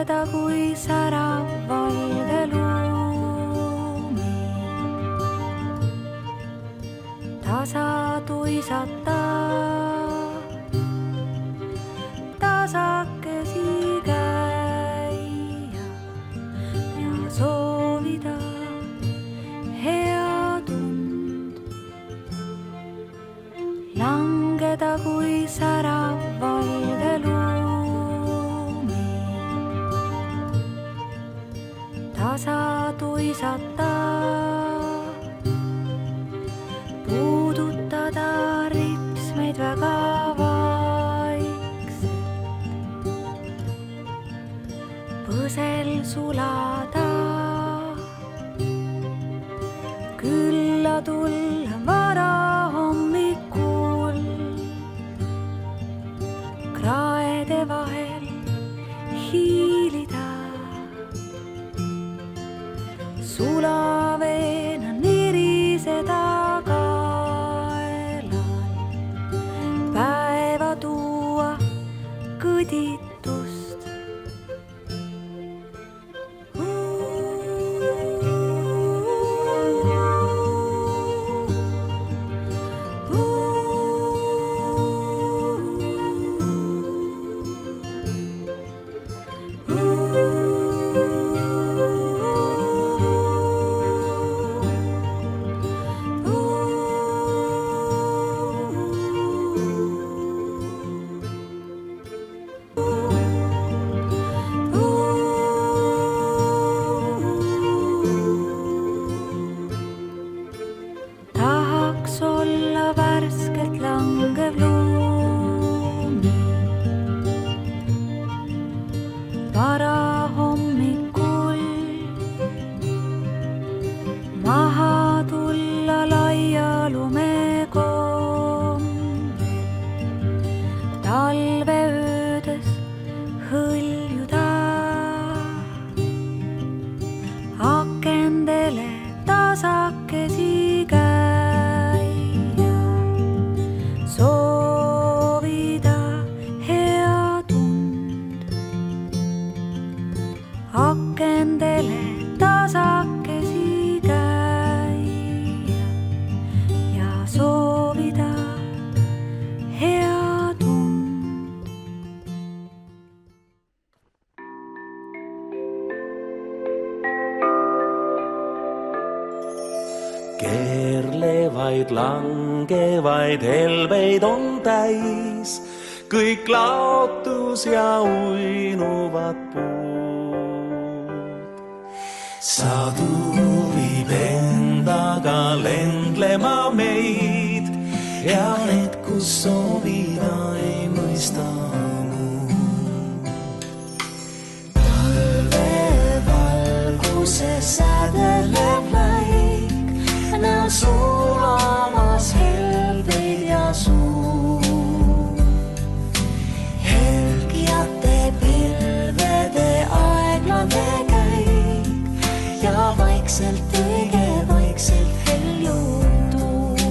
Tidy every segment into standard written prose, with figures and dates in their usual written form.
langeda kui särav valge lumi. Tasa tuisata tasakesi käia ja soovida hea tund. Langeda kui särav valge lumi. Tasa tuisata puudutada ripsmeid väga vaikselt. Põsel sulada külla tulla vara hommikul. Kraede vahel hiilida sulaveena niriseda kaelal. Päeva tuua kõditust. Tahaks olla värskelt langev lumi. Vara hommikul maha tulla laia lumekombel. Talveöödes hõljuda akendele tasakesi käia. Soovida hea tund. Akendele tasakesi käia ja soovida hea tund. Keerlevaid, langevaid helbeid on täis kõik laotus ja uinuvad puud. Sadu viib endaga lendlema meid ja need, kus soovida ei mõista muud. Talvevalguse sädeleb laik, näo sulamas helbeid ja suu. Helgjate pilvede aeglane käik ja vaikselt, õige vaikselt heljutud.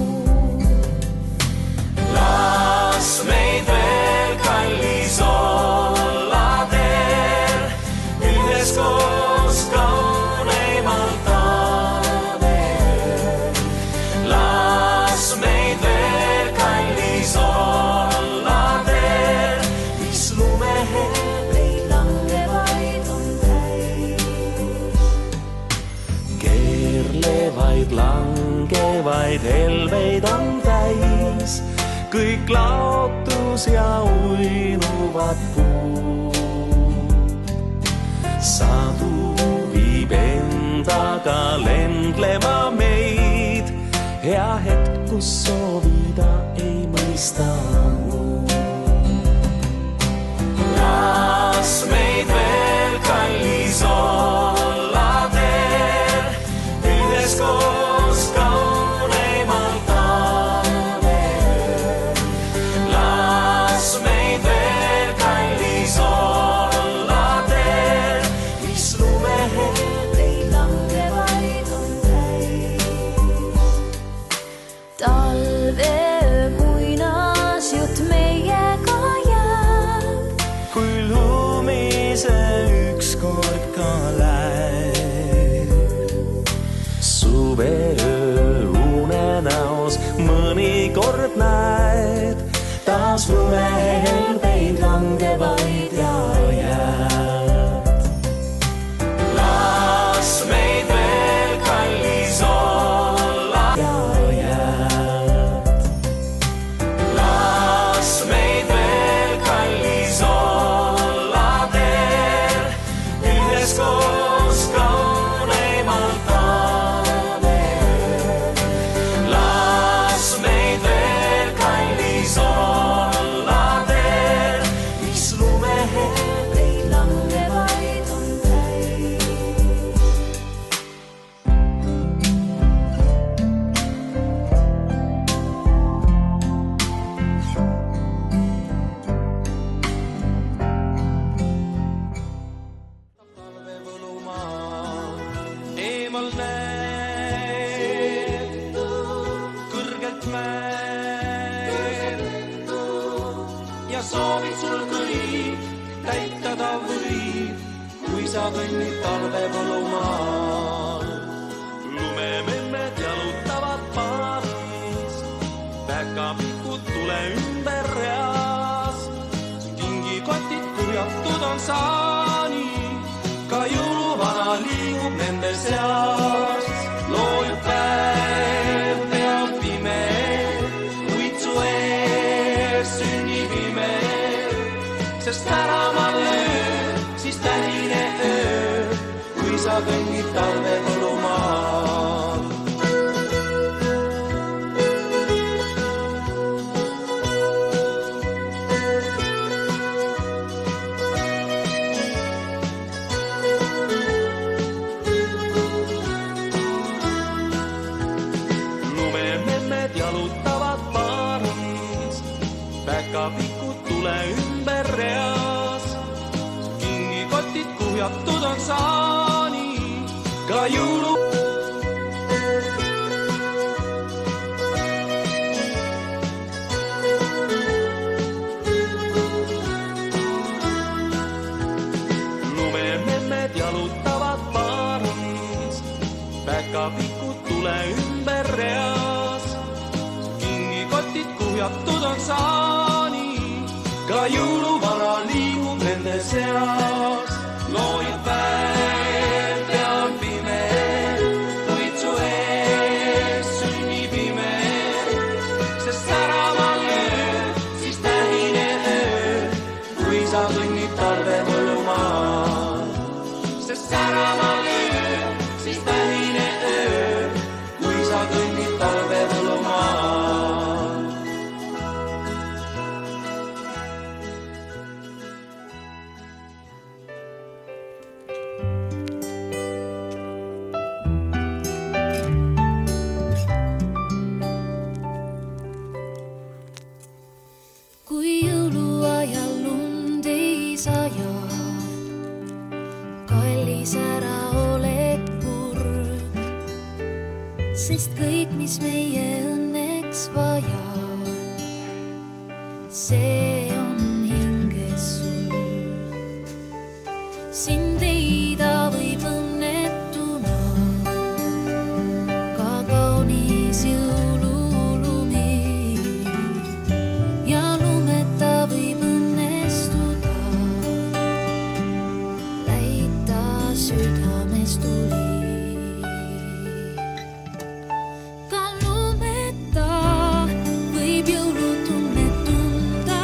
Las meid veel kallis olla teel, üheskoos kauneimal talvel. Las meid veel kallis olla teel, mis lumehelbeid langevaid on täis. Keerlevaid, langevaid helbeid on täis kõik laotus ja uinuvad puud. Sadu viib endaga lendlema meid, hea hetk, kus soovida ei mõista muud. Las meid veel kallis olla teel, üheskoos kauneimal talvel. Las meid veel kallis olla teel, mis lumehelbeid langevaid on täis. Talveöö muinasjutt meiega jääb, kui lumise üks mõnikord näed taas lumehelbeid langevaid ja jääd. Las meid veel kallis olla ja jääd. Las meid veel kallis olla teel, üheskoos kauneimalt taane ööl. Las meid veel kallis olla teel, mis lumehelbeid langevaid on täis. Eemal näed kõrgelt mäed ja soovid sul kõik täitada võib, kui sa kõnnid talvepõllumaal. Lumememmed jalutavad paaris, päkapikud tule ümber reas, kingikotid kurjatud on saani, ka jõuluvana liigub nende seas. Loojub päev peab pime, kuid su ees sünnib ime, sest väraval lööb siis tähine öö, kui sa kõnnid talvepõllumaal. Lumememmed jalutavad paaris, päkapikud tule ümber reas, kingikotid kuhjatud on saani, ka jõulu. Lumememmed jalutavad paaris, päkapikud tule ümber reas, kingikotid kuhjatud on saani, ka jõuluvana liigub nende seas. Loojub päev peab pime, kuid su ees sünnib ime, sest säraval lööb siis tähine öö, kui sa kõnnid talvepõllumaal. Sest säraval lööb siis tähine öö, kui sa kõnnid talvepõllumaal. kui jõuluajal lund ei saja, kallis ära oled kurb, sest kõik, mis meie õnneks vaja, see on hinges sul. Sind leida võib õnnetuna ka kaunis jõululumi ja lumeta võib õnnestuda läita südames tuli. Ka lumeta võib jõulutunnet tunda.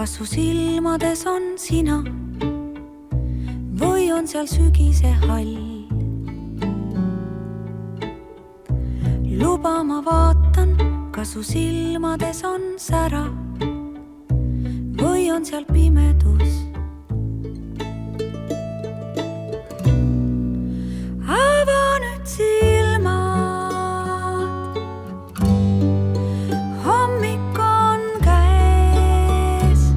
kas su silmades on sina või on seal sügise hall? Luba, ma vaatan, kas su silmades on sära või on seal pimedus? Ava nüüd silmad, hommik on käes.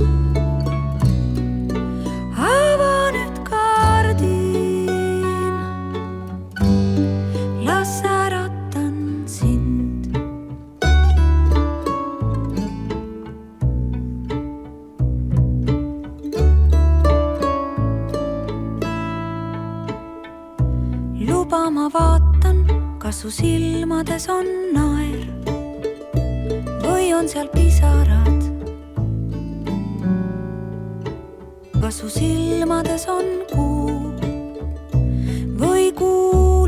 Ava nüüd kardin, las äratan sind. Luba, ma vaatan, kas su silmades on naer või on seal pisarad. Kas su silmades on kuu või kuul